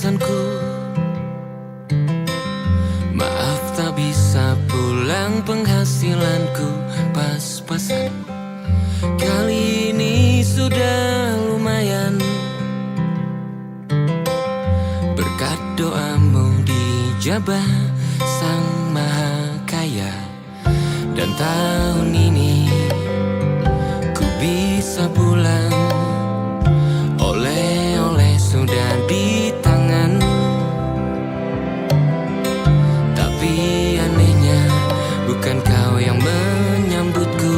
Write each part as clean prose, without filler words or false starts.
pesanku. Maaf tak bisa pulang, penghasilanku pas-pasan. Kali ini sudah lumayan, berkat doamu dijabah Sang Maha Kaya. Dan tahun ini ku bisa pulang, oleh-oleh sudah di tangan. Tapi anehnya bukan kau yang menyambutku.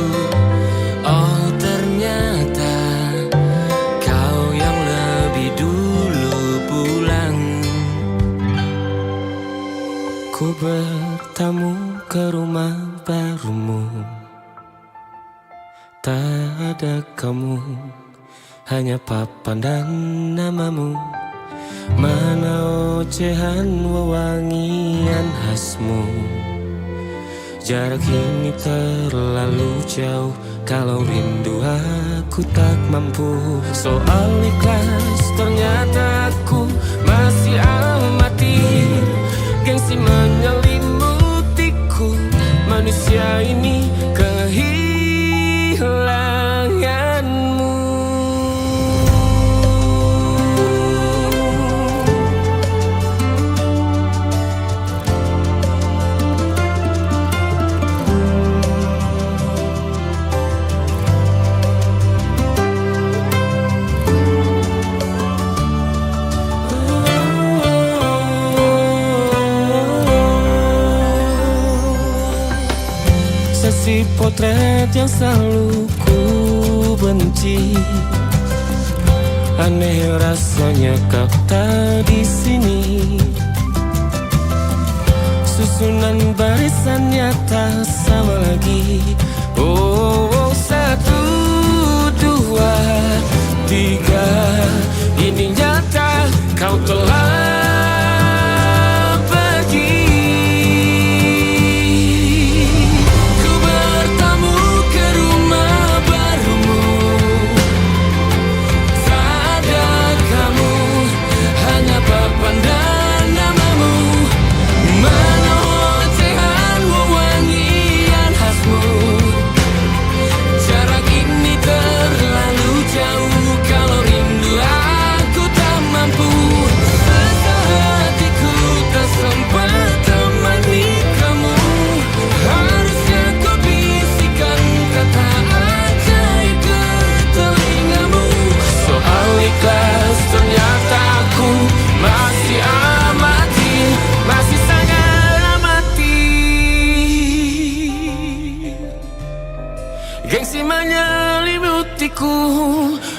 Oh ternyata kau yang lebih dulu pulang. Ku bertamu ke rumah barumu, tak ada kamu, hanya papan dan namamu. Mana ocehan wewangian khasmu. Jarak ini terlalu jauh, kalau rindu aku tak mampu. Soal ikhlas ternyata aku masih amati. Gengsi menyelimutiku, manusia ini kehilanganmu. Sesi potret yang selalu ku benci. Aneh rasanya kau tak di sini. Susunan barisannya tak sama lagi. Oh, 1, 2, 3. Ini nyata kau telah gengsi menyelimutiku,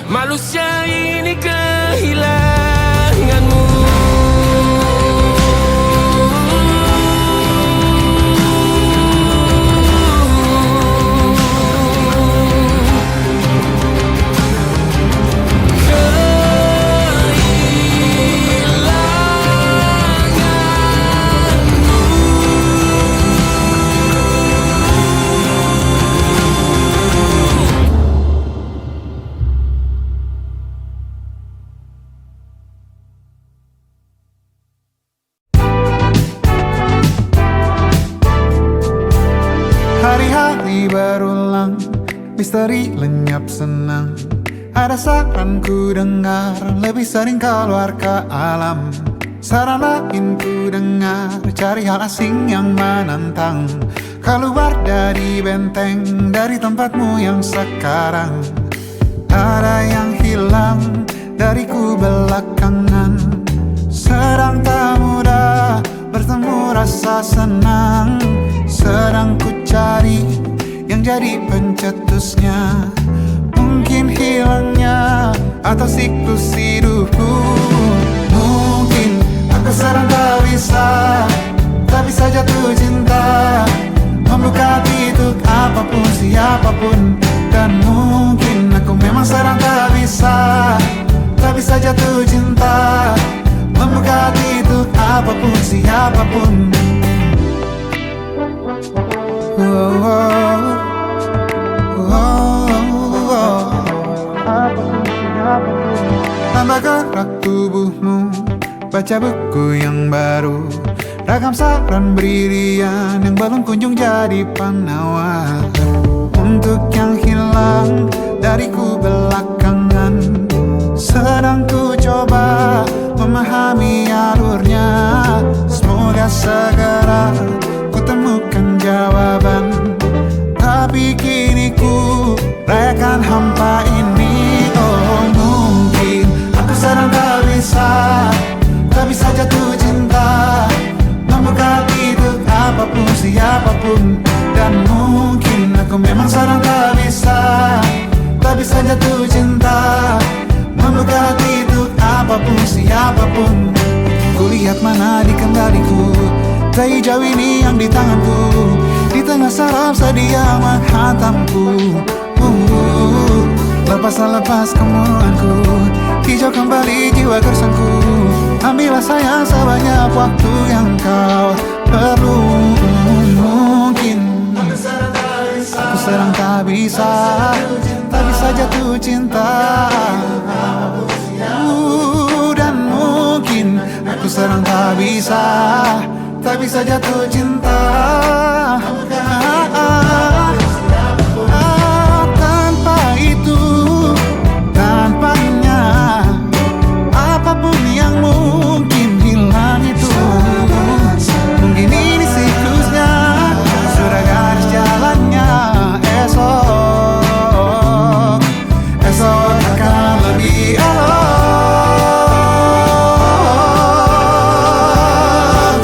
manusia ini kehilanganmu. Hari-hari berulang, misteri lenyap senang. Ada saran ku dengar, lebih sering keluar ke alam. Saran lain ku dengar, cari hal asing yang menantang. Keluar dari benteng, dari tempatmu yang sekarang. Ada yang hilang dariku belakangan. Sedang tak mudah bertemu rasa senang. Sedang ku cari yang jadi pencetusnya. Mungkin hilangnya atau siklus hidupku. Mungkin aku sedang tak bisa jatuh cinta, membuka hati untuk apapun, siapapun. Dan mungkin aku memang sedang tak bisa jatuh cinta, membuka hati untuk apapun, siapapun. Tambah gerak tubuhmu, baca buku yang baru, ragam saran brilian yang belum kunjung jadi penawar. Untuk yang hilang dariku belakangan, sedang ku coba memahami alurnya. Semoga segera ku temukan jawaban, tapi kini ku rayakan hampa ini. Oh, mungkin aku sedang tak bisa jatuh cinta, membuka pintu apapun siapapun. Dan mungkin aku memang sedang tak bisa jatuh cinta, membuka pintu apapun siapapun. Kulihat mana di kendaliku, tak jauh ini yang di tanganku, di tengah saraf sedia menghantamku. Lepas kemuanku, hijau kembali jiwa gersangku. Ambillah sayang sebanyak waktu yang kau perlu. Mungkin aku sedang tak bisa jatuh cinta. Dan mungkin aku sedang tak bisa jatuh cinta. Tanpa itu, tanpanya, apapun yang mungkin hilang itu. Mungkin ini siklusnya, sudah garis jalannya. Esok akan lebih elok.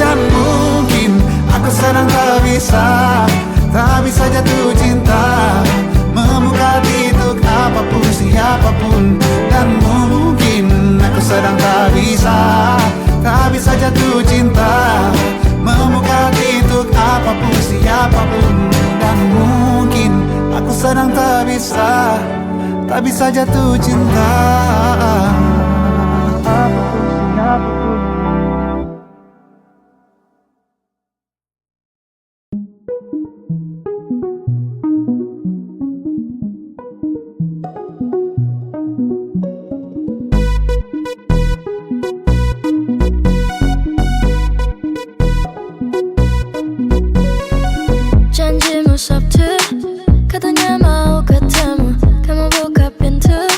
Dan mungkin aku sedang tak bisa jatuh cinta, membuka pintu apapun siapapun. Dan mungkin aku sedang tak bisa jatuh cinta, membuka pintu apapun siapapun. Dan mungkin aku sedang tak bisa jatuh cinta, apapun siapapun. Janjimu Sabtu, katanya mau ketemu. Kamu buka pintu,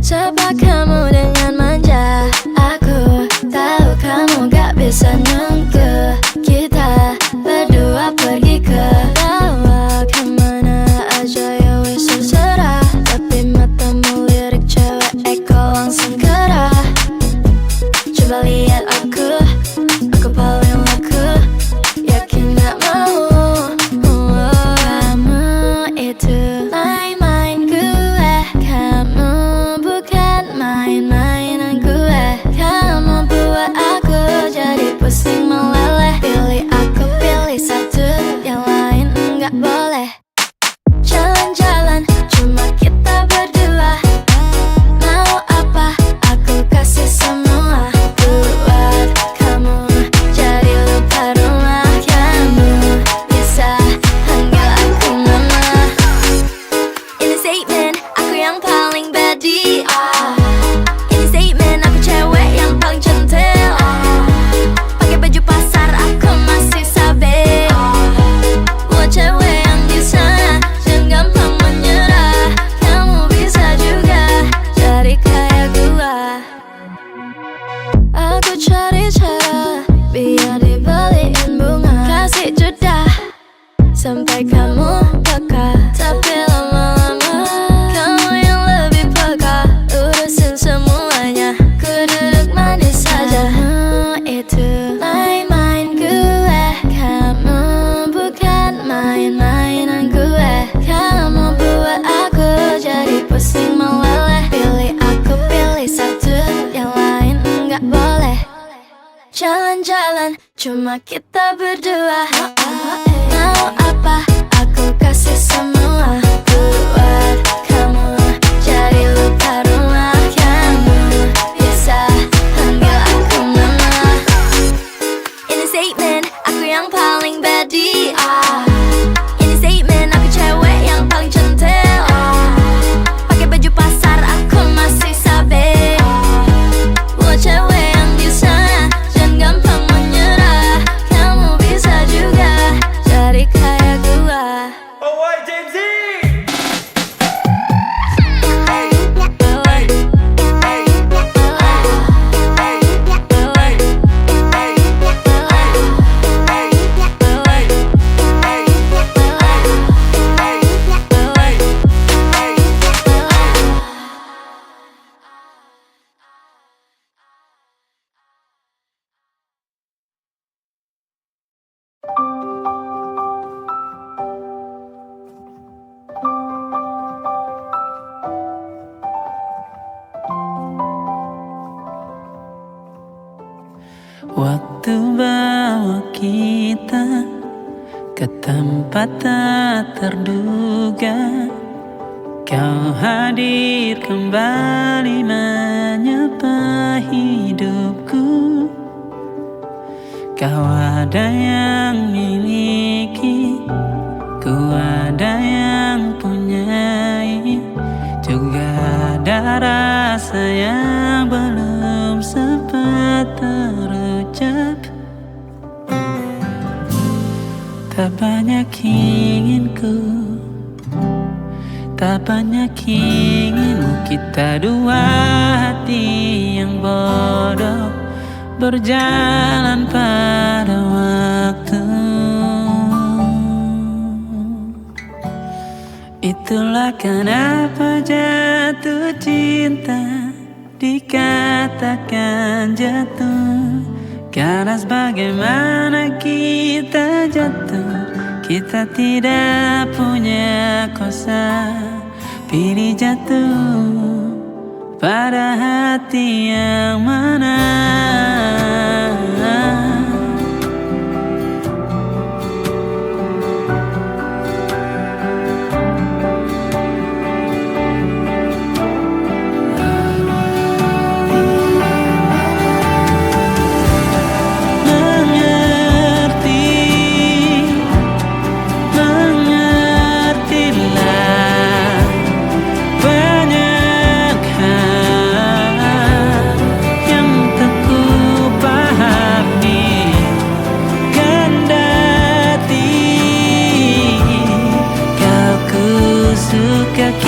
sapa kamu dengan manja. Aku tahu kamu gak bisa nunggu. Kita berdua pergi ke bawah, kemana aja ya wis terserah. Tapi matamu lirik cewek, kau langsung gerah. Coba lihat aku paling laku. Yakin gak mau? Kamu itu main-main gue, kamu bukan main-mainan gue. Kamu buat aku jadi pusing meleleh. Pilih aku, pilih satu, yang lain enggak boleh. Jalan-jalan cuma kita berdua, mau apa aku kasih semua. Buat kamu jadi lupa rumah. Kamu bisa panggil aku mama. Ini statement, aku yang paling badi. Ini statement, aku cewek yang paling centil. Pakai baju pasar, aku masih sabe. Buat cewek yang bisa dan gampang menyerah. Kamu bisa juga jadi kayak gua. Aku cari cara biar dibeliin bunga, kasih jeda sampai kamu peka. Tapi lama-lama kamu yang lebih peka, urusin semuanya. Ku duduk manis saja. Kamu itu main-main gue, kamu bukan main-mainan gue. Kamu buat aku jadi pusing meleleh. Pilih aku, pilih satu, yang lain enggak boleh. Jalan-jalan cuma kita berdua, mau apa aku kasih semua. Buat kamu jadi lupa rumah. Kamu bisa panggil aku mama. Ini statement, aku yang paling badi. Ini statement, aku cewek yang paling centil. Pakai baju pasar, aku masih sabe. Buat cewek yang bisa Waktu bawa kita ke tempat tak terduga. Kau hadir kembali menyapa hidupku. Kau ada yang miliki, ku ada yang punyai. Juga ada rasa yang belum sempat terucap. Tak banyak inginku, tak banyak inginmu. Kita dua hati yang bodoh berjalan pada waktu. Itulah kenapa jatuh cinta dikatakan jatuh. Karena sebagaimana kita jatuh, kita tidak punya kuasa. Pilih jatuh pada hati yang mana.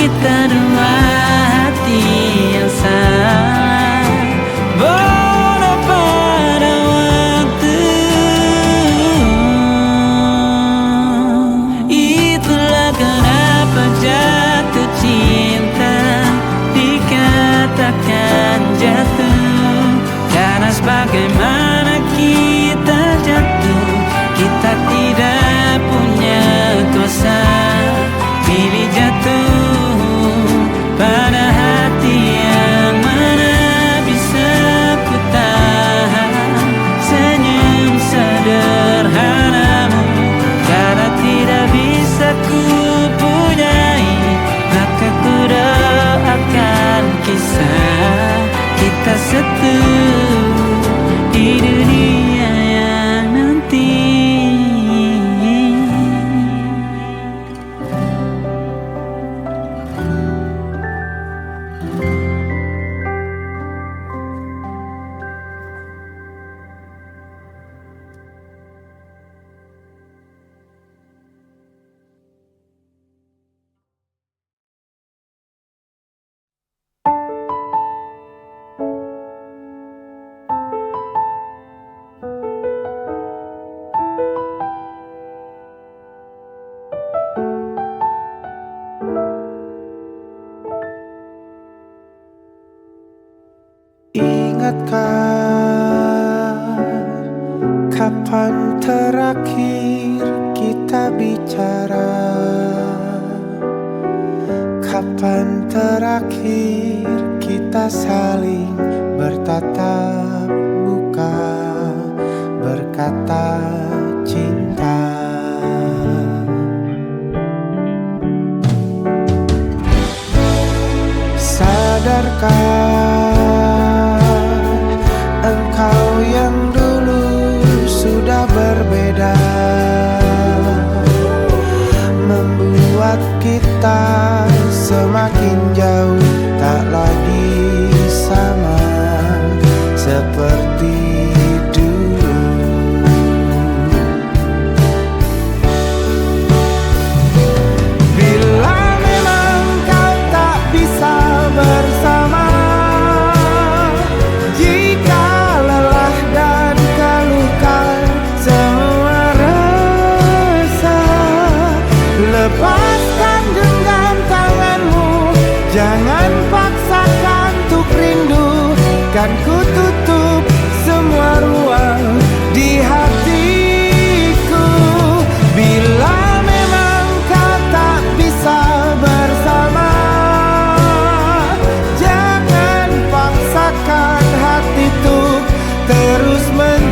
Kita dua hati yang sama, bodoh pada waktu. Itulah kenapa jatuh cinta dikatakan jatuh. Karena sebagaimana kita jatuh, kita tidak punya kuasa. Pilih jatuh pada hati yang mana. Bisa ku tahan senyum sederhanamu. Karena tidak bisa ku punyai, maka ku doakan kisah kita satu di dunia yang nanti. Ingatkah kapan terakhir kita bicara? Kapan terakhir kita saling bertatap muka, berkata cinta? Sadarkah engkau yang dulu sudah berbeda, membuat kita semakin jauh, tak lagi sama seperti dulu. Bila memang kau tak bisa bersama, jika lelah dan keluhkan semua rasa, lepaskan genggam tanganmu, jangan paksakan untuk rindu. Kan ku tutup semua ruang di hatiku. Bila memang kau tak bisa bersama, jangan paksakan hati tuh terus menunggu.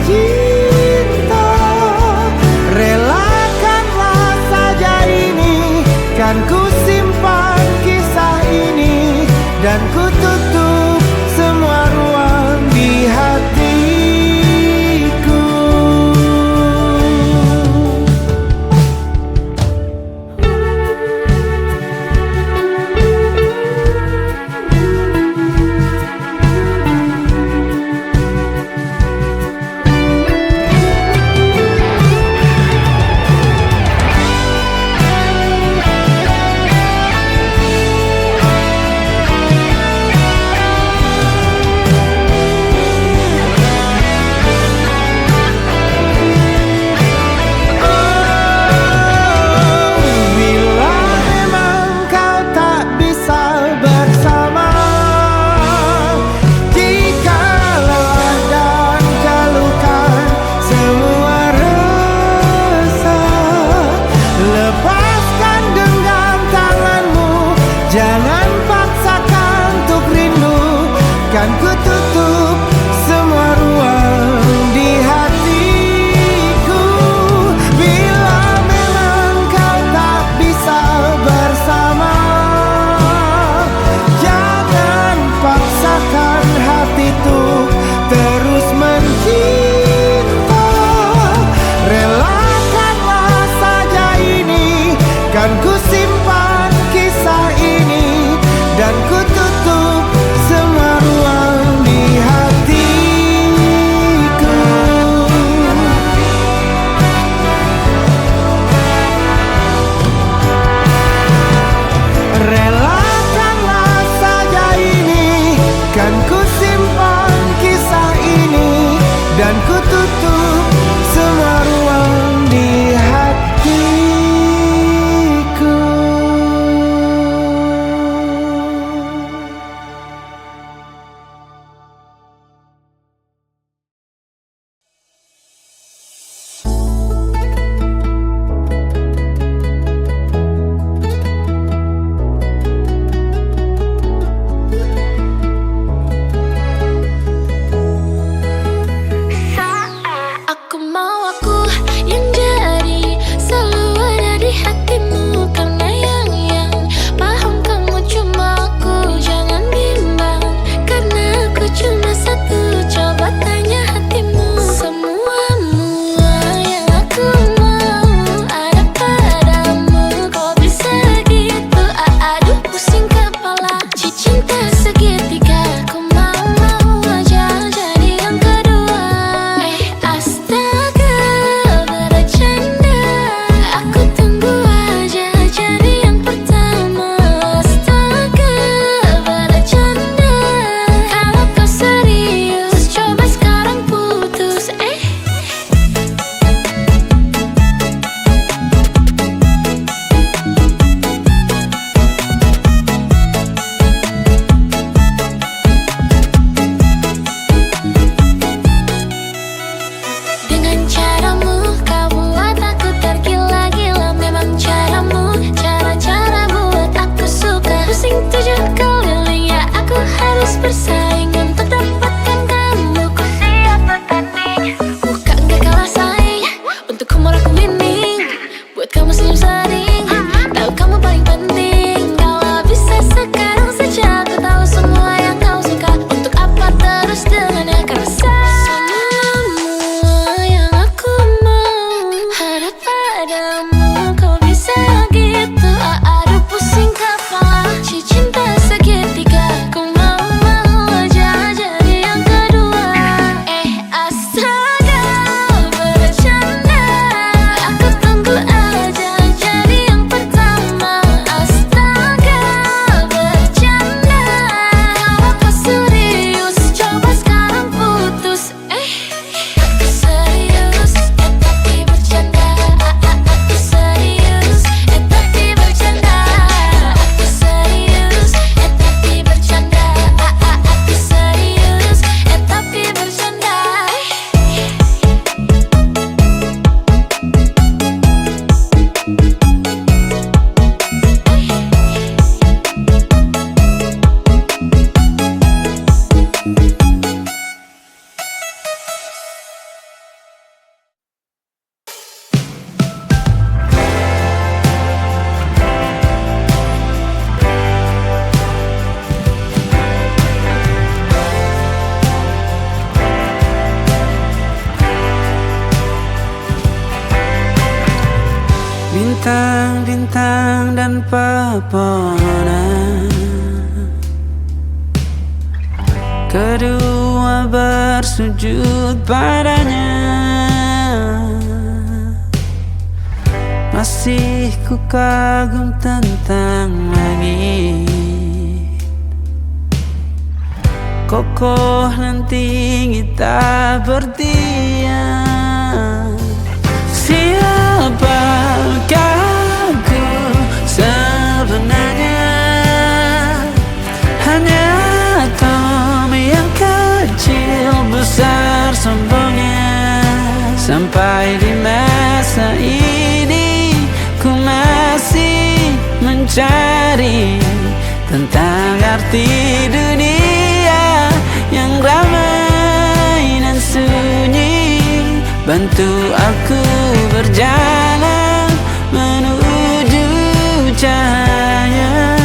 bintang dan pepohonan, kedua bersujud padanya. Masih ku kagum tentang langit, kokoh dan tinggi tak berdiam. Siapakah aku sebenarnya? Hanya atom yang kecil besar sombongnya. Sampai di masa ini ku masih mencari tentang arti dunia yang ramai dan sunyi. Bantu aku berjalan menuju cahaya,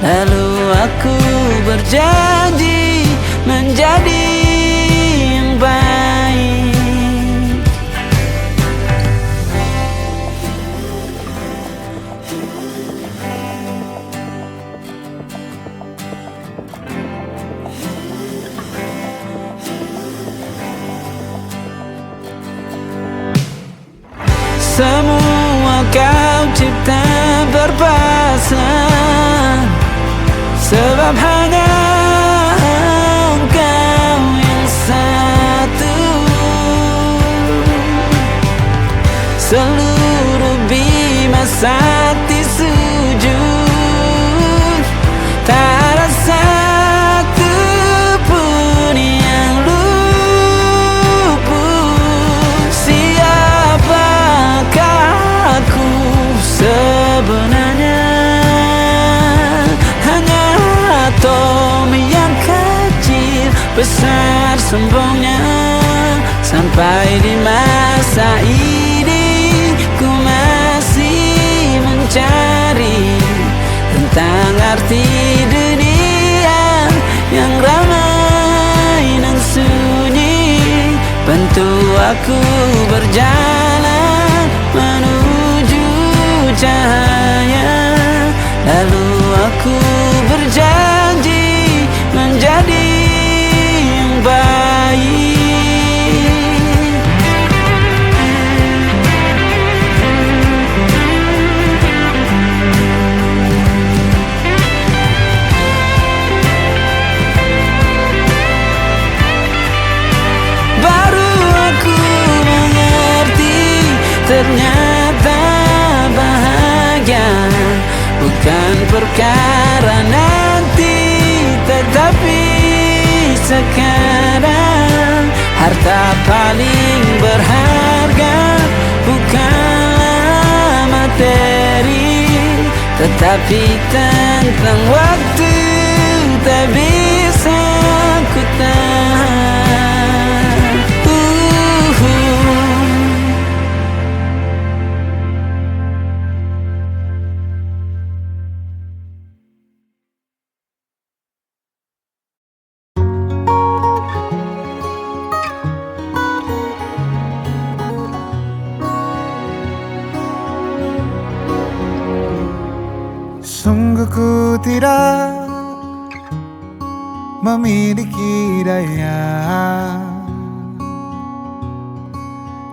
lalu aku berjanji menjadi yang baik. Semua kau cipta berpasang, sebab hanya engkau yang satu. Seluruh bima sakti sujud, tak ada satu pun yang luput. Siapakah aku sebenarnya? Hanya atom yang kecil besar sombongnya. Sampai di masa ini ku masih mencari tentang arti dunia yang ramai dan sunyi. Bantu aku berjalan menuju cahaya, lalu aku berjanji menjadi yang baik. Baru aku mengerti, ternyata bahagia bukan perkara nanti, tetapi sekarang. Harta paling berharga bukanlah materi, tetapi tentang waktu tak bisa ku tahan. Sungguh ku tidak memiliki daya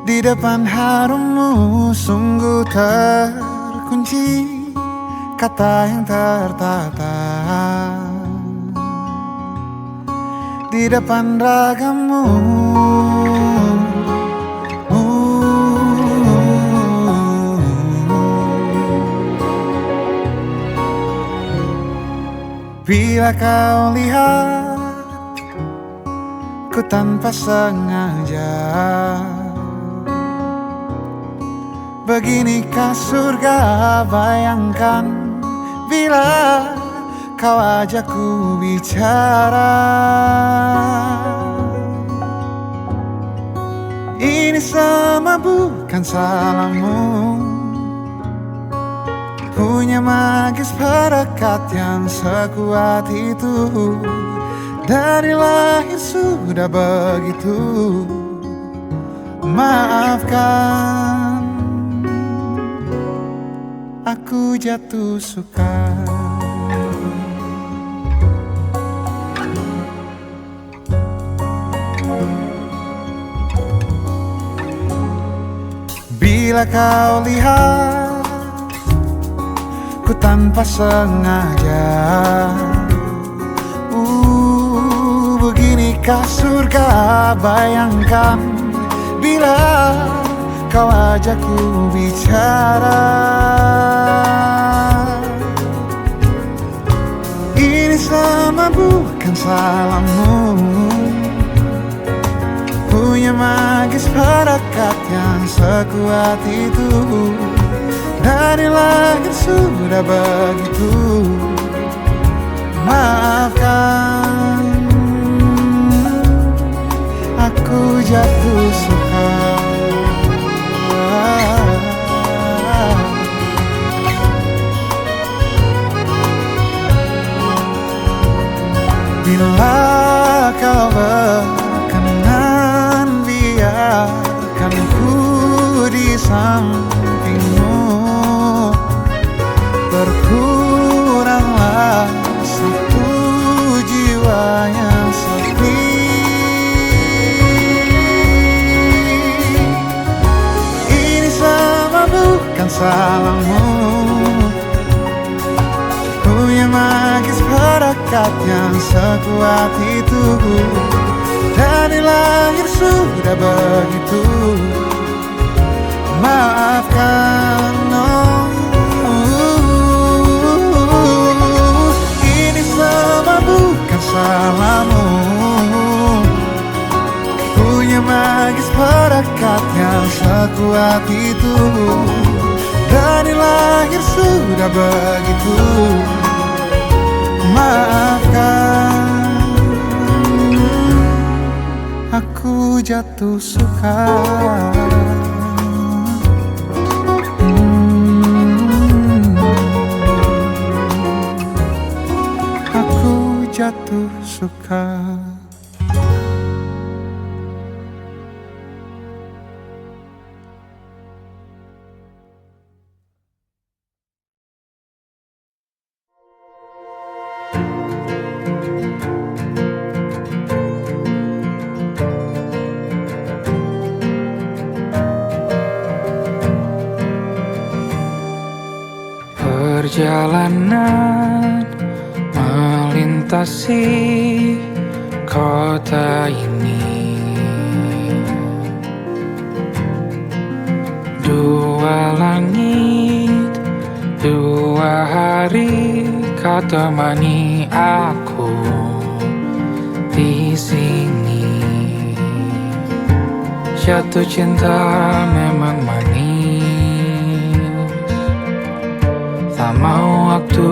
di depan harummu. Sungguh terkunci kata yang tertata di depan ragamu. Bila kau lihat ku tanpa sengaja, beginikah surga? Bayangkan bila kau ajak ku bicara. Ini semua bukan salahmu, punya magis perekat yang sekuat itu. Dari lahir sudah begitu. Maafkan aku jatuh suka. Bila kau lihat ku tanpa sengaja, beginikah surga, bayangkan bila kau ajakku bicara. Ini semua bukan salahmu, punya magis perekat yang sekuat itu. Dari langit sudah begitu. Maafkan, aku jatuh suka. Bila kau berkenan, biarkan ku di sampingmu. Berkuranglah satu jiwa yang sepi. Ini semua bukan salahmu, punya magis perekat yang sekuat itu. Dari lahir sudah begitu. Maafkan, ini semua bukan salahmu, punya magis perekat yang sekuat itu. Dari lahir sudah begitu. Maafkan, aku jatuh suka. Aku jatuh suka. Perjalanan melintasi kota ini, dua langit, dua hari kau temani aku di sini. Jatuh cinta memang manis, tak mau waktu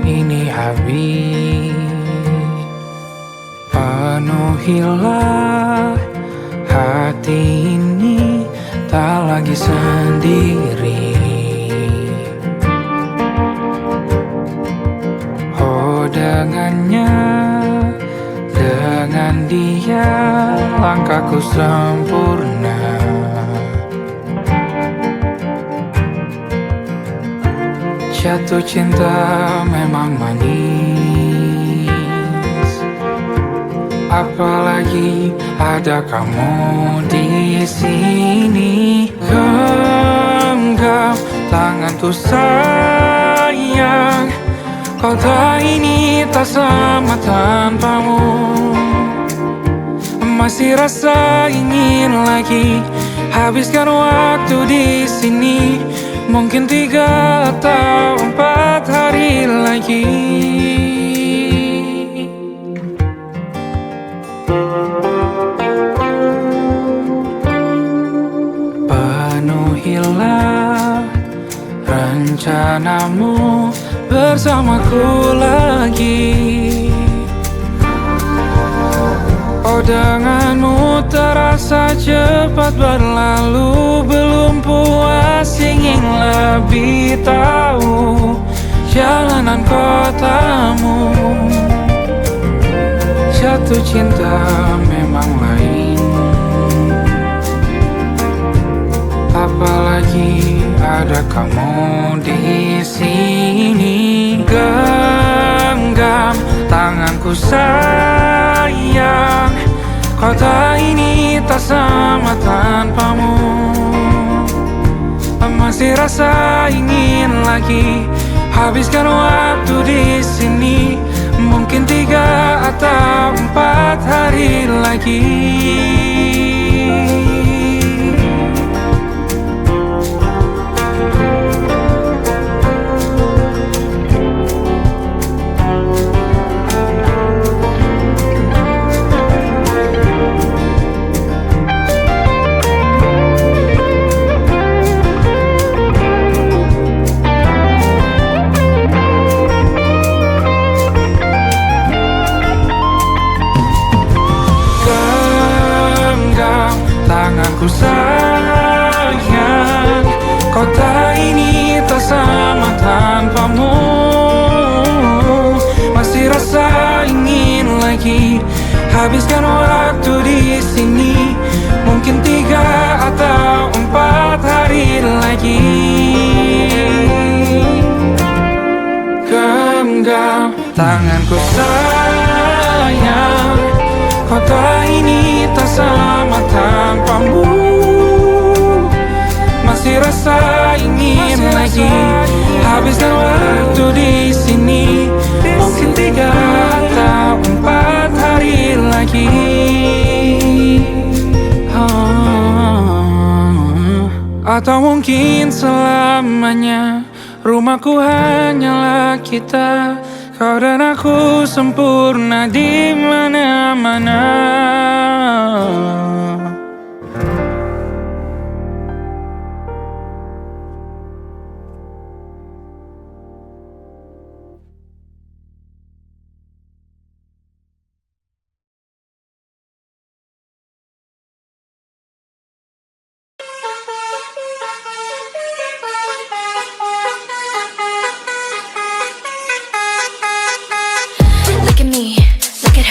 ini habis. Penuhilah hati ini, tak lagi sendiri. Oh dengannya, dengan dia langkahku sempurna. Jatuh cinta memang manis, apalagi ada kamu di sini. Genggam tanganku sayang, kota ini tak sama tanpamu. Masih rasa ingin lagi habiskan waktu di sini. Mungkin 3 atau 4 hari lagi. Penuhilah rencanamu bersamaku lagi. Oh denganmu terasa cepat berlalu, belum puas ingin lebih tahu jalanan kotamu. Jatuh cinta memang lain, apalagi ada kamu di Kota ini tak sama tanpamu. Masih rasa ingin lagi habiskan waktu di sini. Mungkin 3 atau 4 hari lagi. Tanganku sayang, kota ini tak sama tanpamu. Masih rasa ingin lagi habiskan waktu di sini. Mungkin 3 atau 4 hari lagi. Genggam tanganku sayang, kota ini tak sama tanpamu. Masih rasa ingin lagi habiskan waktu di sini. Mungkin 3 atau 4 hari lagi. Atau mungkin selamanya. Rumahku hanyalah kita, kau dan aku sempurna di mana-mana.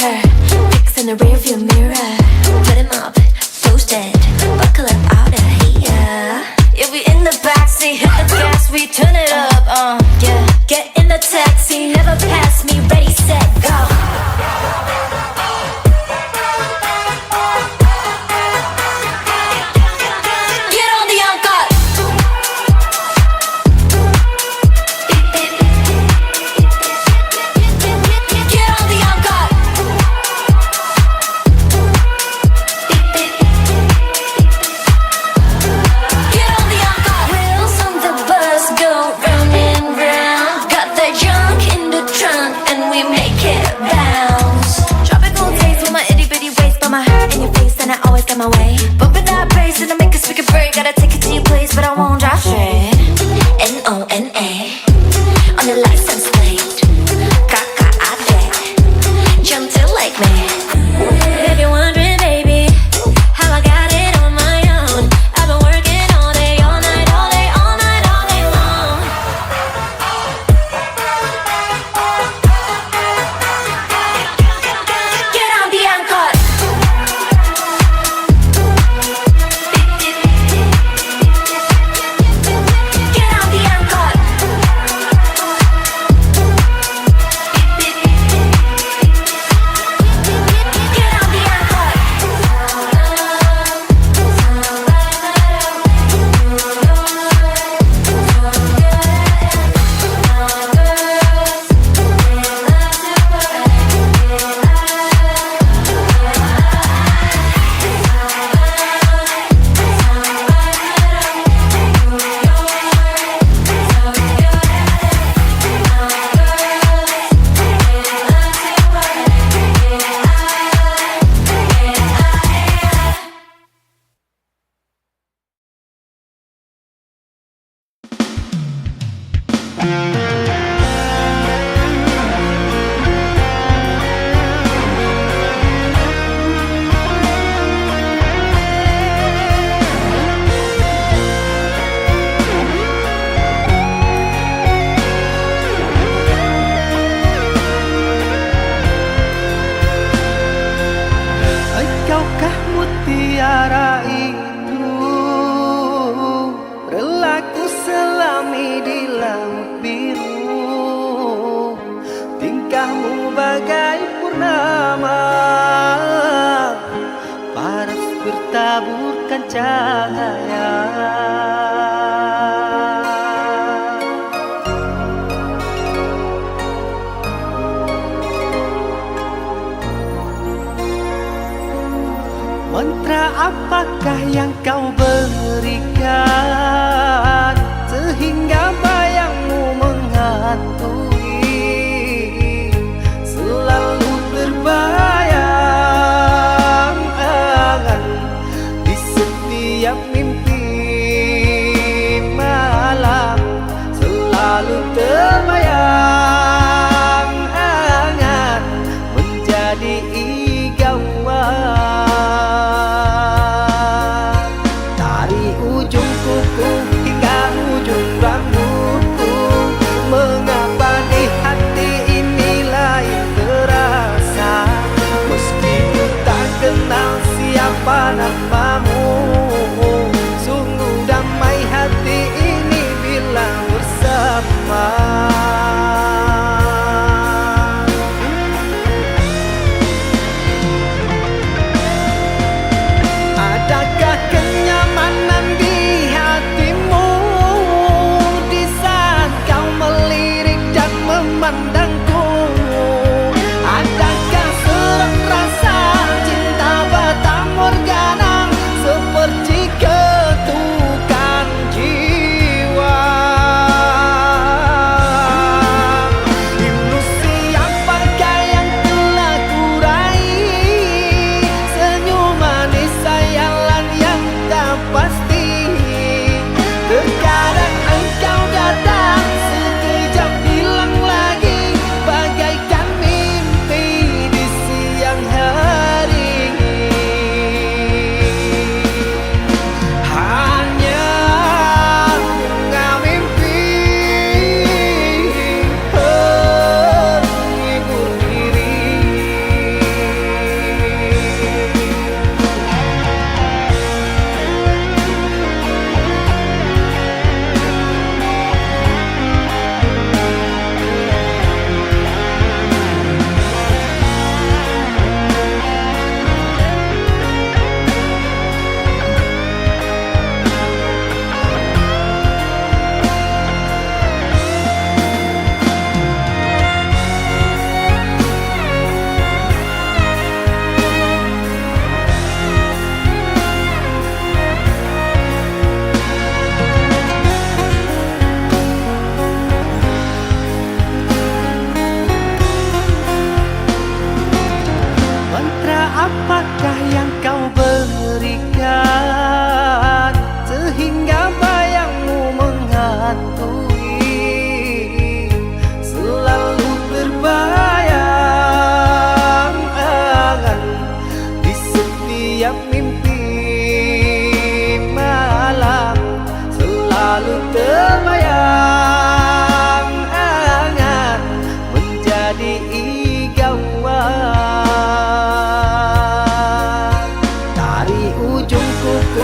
Pics in the rearview mirror. Put him up, toasted. Buckle up out of here. Yeah, we in the backseat, hit the gas, we turn it up. Yeah, get in the taxi, never pass me. Ready, set, go. Get on the angkot. Get on the angkot. My way, bumping that bass and I make a speaker break. Gotta take it to your place, but I won't drive straight. N-O-N-A on the license plate. K-K-I-J, jump to like me. If you're wondering, baby, how I got it on my own, I've been working all day, all night, all day, all night, all day long. Get on the angkot. bertaburkan cahaya. Mantra apakah yang kau berikan sehingga bayangmu menghantui, selalu terbayang-angan di setiap mimpi malam, selalu terbayang-angan menjadi igauan. Ujung kuku hingga ujung rambutku, mengapa di hati ini lain terasa, meski ku tak kenal siapa namamu. Sungguh damai hati ini bila bersama. Adakah kenyamanan di hatimu di saat kau melirik dan memandangku? Adakah serak rasa cinta bata morgana seperti ketukan jiwa? Ilusi apakah yang telah kurai? Senyum manis sayalan yang tak pasti. Terkadang engkau datang, sekejap hilang lagi, bagaikan mimpi di siang hari. Hanya bunga mimpi menghibur diri. Mantra apakah yang kau berikan sehingga bayangmu menghantui, selalu terbayang-angan di setiap mimpi malam, selalu terbayang-angan menjadi igauan. Dari ujung kuku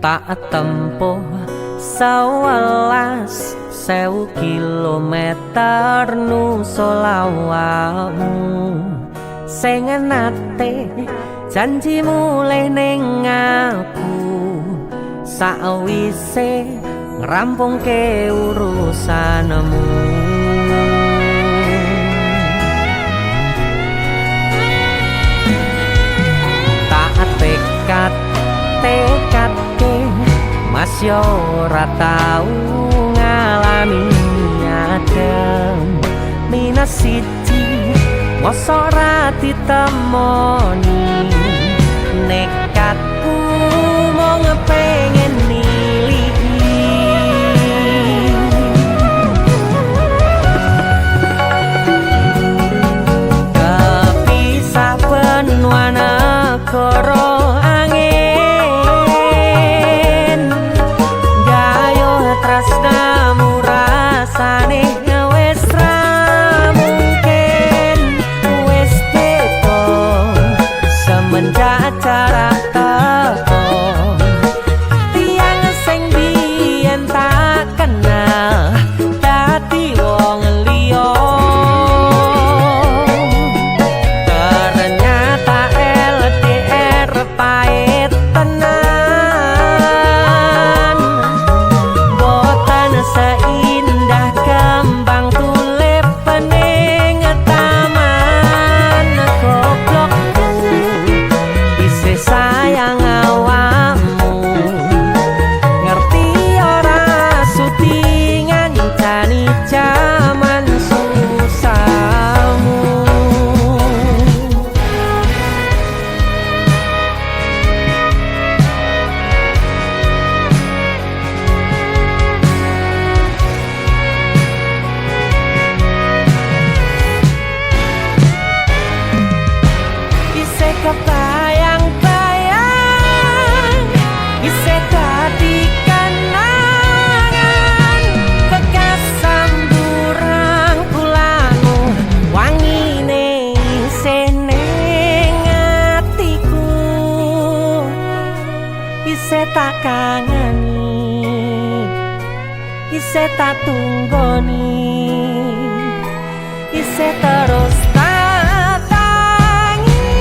tak tempuh 11.000 kilometer nusolawamu sing nate janji mulih ning aku sakwise ngrampungke urusanmu. Tak tekad-tekadke Mas yo ora tau ngalami adem minus siji mosok ra ditemoni nekatku mau ngepengen niliki kepisah benua negara tak kangeni isih tak tunggoni isih terus tak tangisi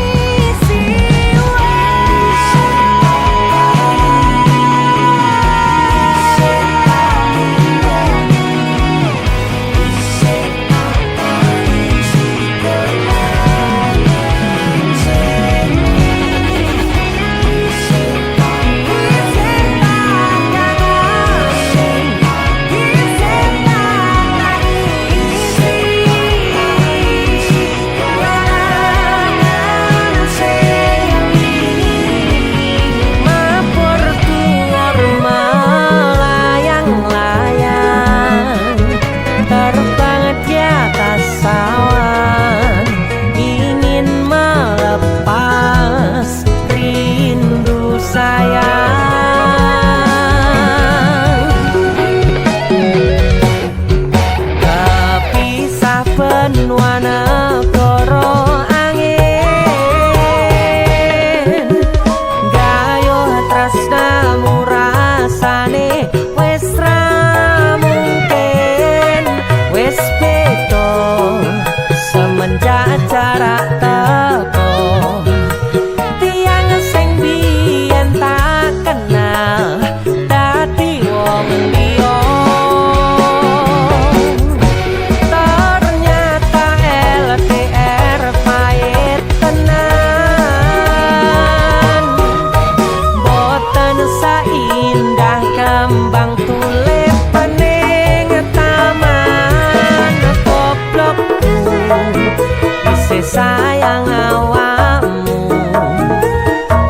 sayang awakmu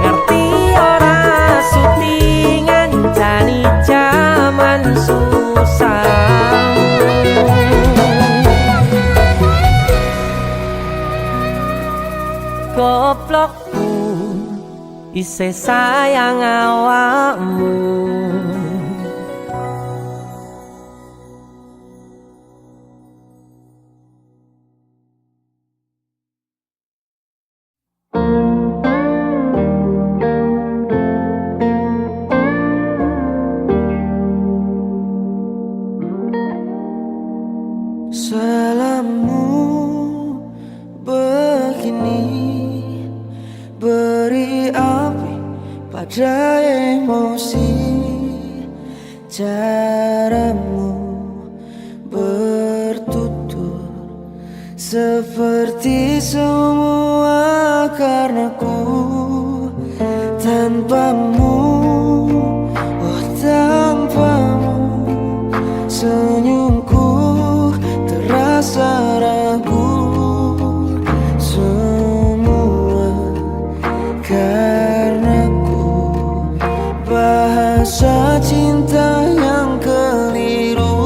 ngerti ora sutingan jani jaman susah goblokku isih sayang awakmu. Beri api pada emosi, caramu bertutur seperti semua karenaku. Tanpamu, oh tanpamu, senyumku terasa ragu. Semua karenaku, bahasa cinta yang keliru.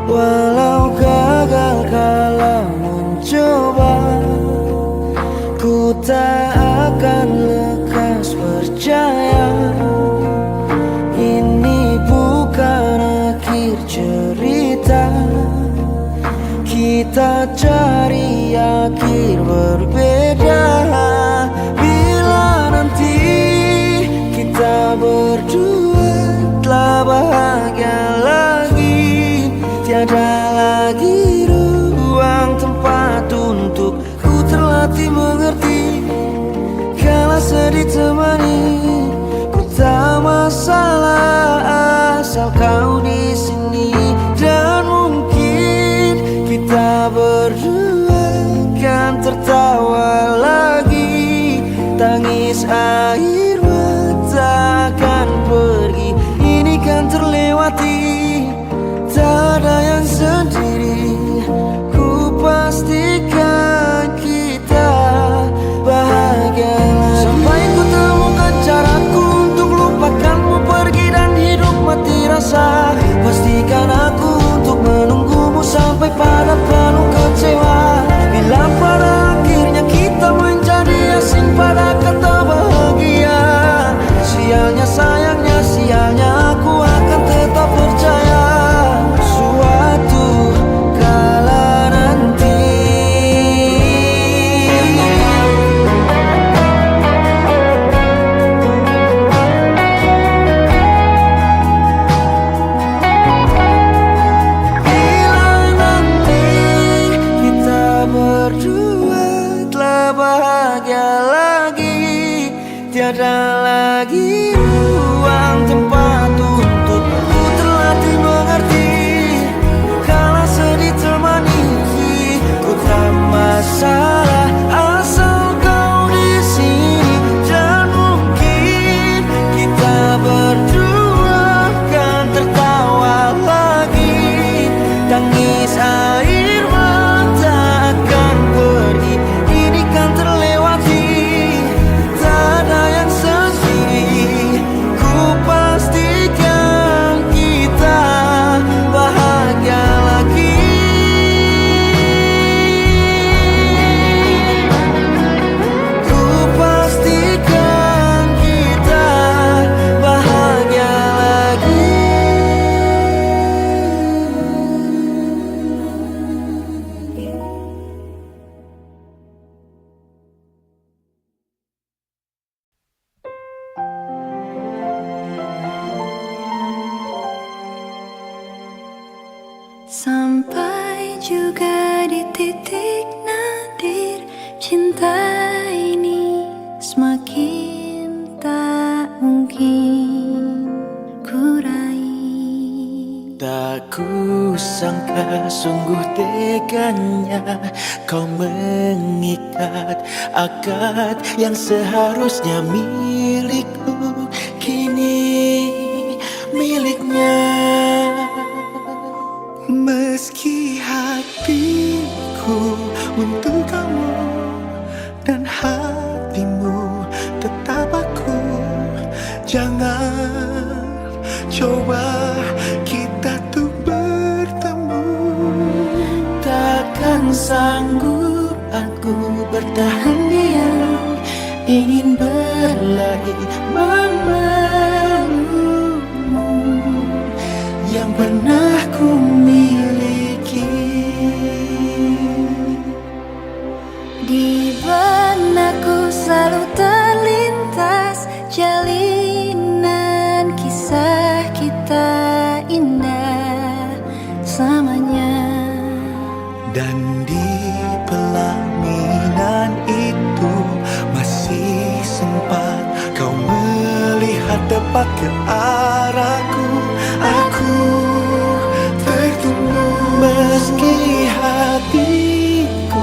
Walau gagal kala mencoba, ku tak akan lekas percaya. Ini bukan akhir cerita, kita cari akhir berbeda. Bila nanti kita berdua telah bahagia lagi, tiada lagi ruang tempat untuk ku terlatih mengerti. Kala sedih temani, ku tak masalah asal kau di sini. Dan mungkin kita berdua kan tertawa lagi, tangis air mata akan pergi. Ini kan terlewati, tak ada yang sendiri. Ku pastikan kita bahagia lagi. Sampai ku temukan caraku untuk lupakanmu pergi dan hidup mati rasa. Pastikan aku untuk menunggumu sampai pada penuh kecewa. Bila pada akhirnya kita menjadi asing pada kata bahagia, sialnya sayangnya sialnya aku akan tetap percaya. Suatu kala nanti berdua telah bahagia lagi, tiada lagi ruang tempat untuk ku terlatih mengerti. Kala sedih temani, ku tak masalah asal kau di sini. Dan mungkin kita berdua kan tertawa lagi, tangis air mata akan pergi. Ini kan terlewati, tak ada yang sendiri. Ku pastikan kita bahagia lagi. Ku pastikan kita bahagia lagi. Sampai juga di titik nadir, cinta ini semakin tak mungkin ku raih. Tak kusangka sungguh teganya kau mengikat akad yang seharusnya milikku, kini miliknya. Meski hatiku untuk kamu dan hatimu tetap aku, jangan coba kita tuh bertemu. Takkan sanggup aku bertahan diam, ingin berlari memelukmu yang pernah ku miliki. Di benakku selalu terlintas jalinan kisah kita indah selamanya. Dan di pelaminan itu tepat ke arahku. Aku tertunggu meski hatiku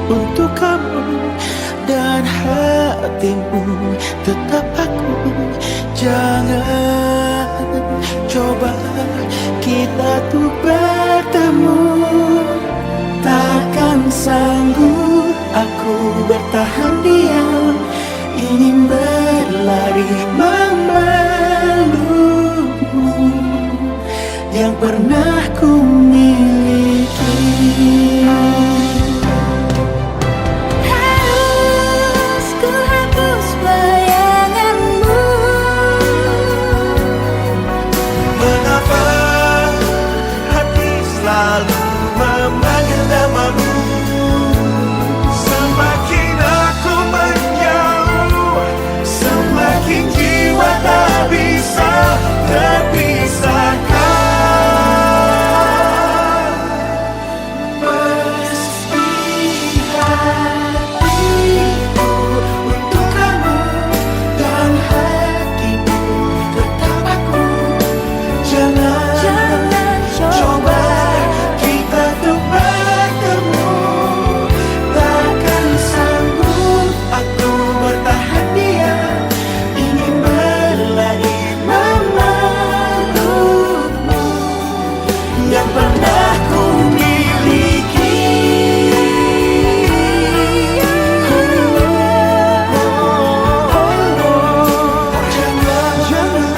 untuk kamu dan hatimu tetap aku. Jangan coba kita tuh bertemu. Takkan sanggup aku bertahan diam, ingin berlari memelukmu yang pernah ku miliki. Harus ku hapus bayanganmu. Mengapa hati selalu memanggil namamu? Semakin aku menjauh, semakin jiwa tak bisa terpisahkan. Meski hatiku untuk kamu dan hatimu tetap aku. Jangan coba kita tuh bertemu. Takkan sanggup aku bertahan diam, ingin berlari memelukmu yang pernah ku miliki.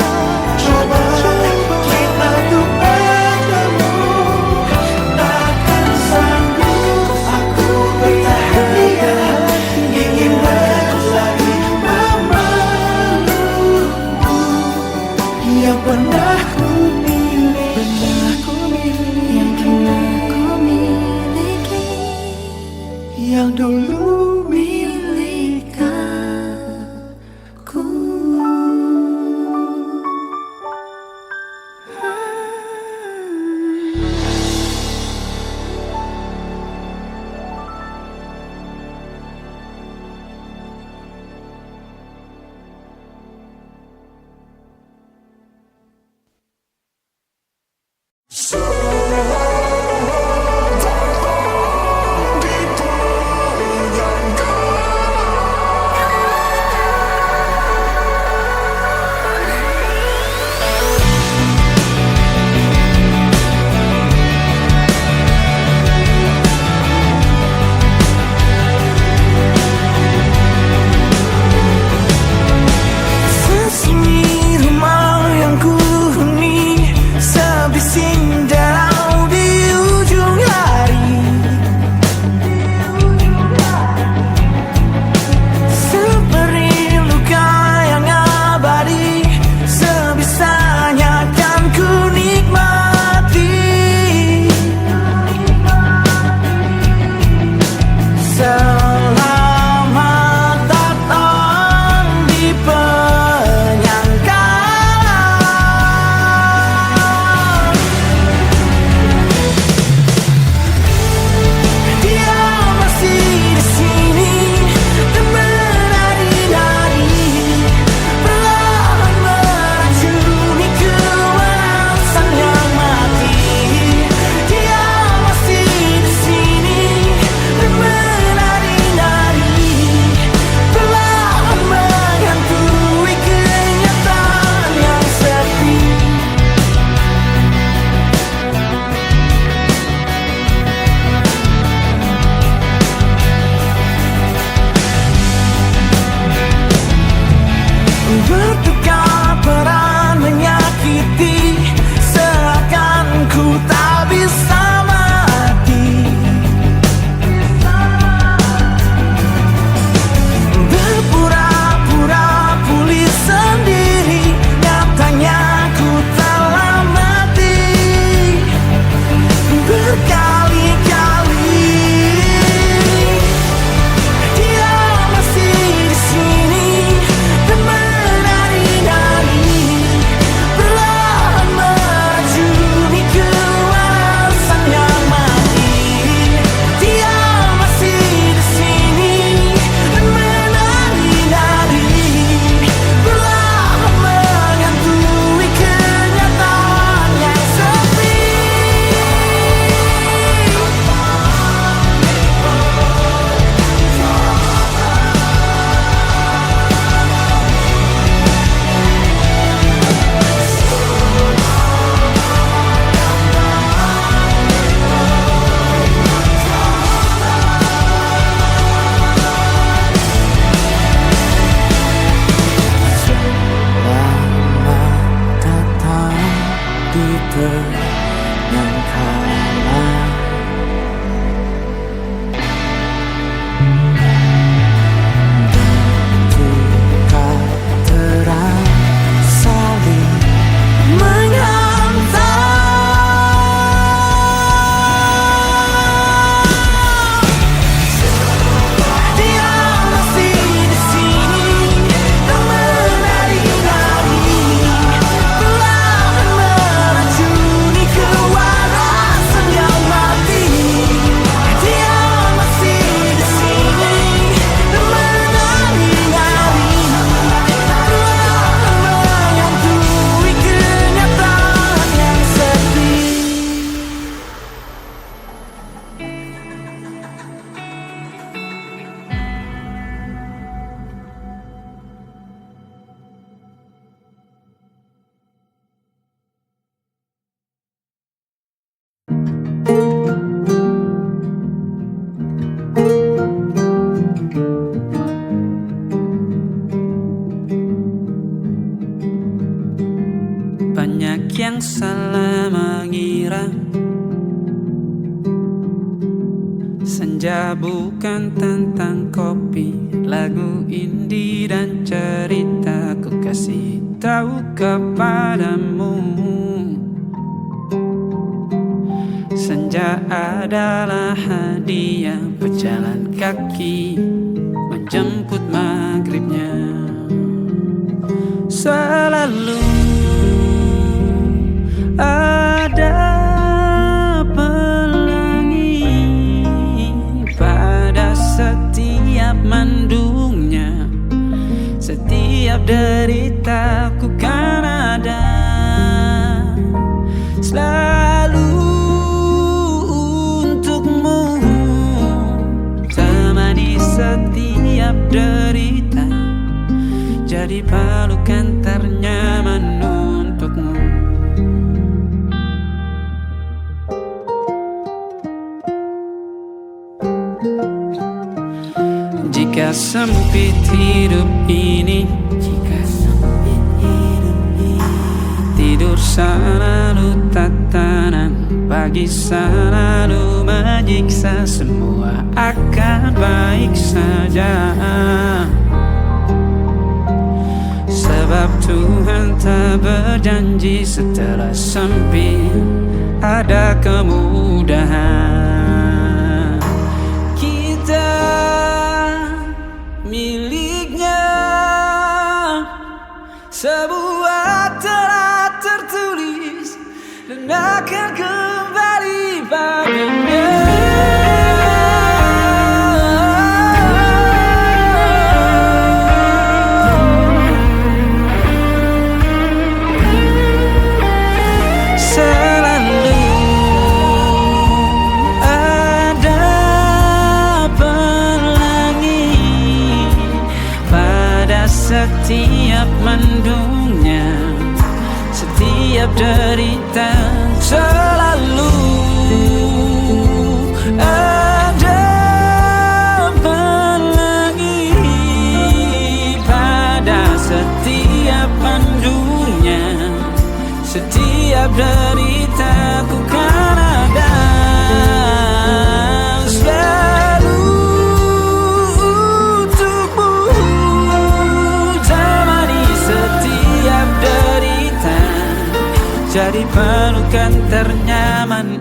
Jangan coba kita tuh bertemu. Takkan sanggup aku bertahan diam, ingin berlari memelukmu yang pernah ku miliki. Yang pernah ku miliki. Yang dulu Milik aku. Sesunyi rumah yang ku huni, sebising danau di ujung hari. Seperti luka yang abadi, sebisanya kan ku nikmati. Selamat datang di penyangkalan. Dia masih di sini dan menari-nari, perlahan meracuni kewarasan yang mati. Dia masih di sini dan menari-nari, perlahan menghantui kenyataan yang sepi. Bertukar peran menyakiti, seakan ku tak bisa mati. Berpura-pura pulih sendiri, nyatanya ku telah mati. Berkali-kali dia masih di sini dan menari-nari, yang salah mengira senja bukan tentang kopi, lagu indie dan cerita ku kasih tahu kepadamu. Senja adalah hadiah pejalan kaki menjemput maghribnya. Selalu ada pelangi pada setiap mendungnya. Setiap deritaku kan ada selalu untukmu, temani setiap derita, jadi pelukan ternyaman untukmu. Jika sempit hidup ini, tidur selalu tatanan, pagi selalu menyiksa, semua akan baik saja. Sebab Tuhan tak berjanji setelah sempit ada kemudahan. Kita miliknya, sebuah telah tertulis dan akan kembali baginya. Setiap mendungnya, setiap derita, selalu ada pelangi pada setiap mendungnya. Setiap derita ku kan ada selalu untukmu, jadi pelukan ternyaman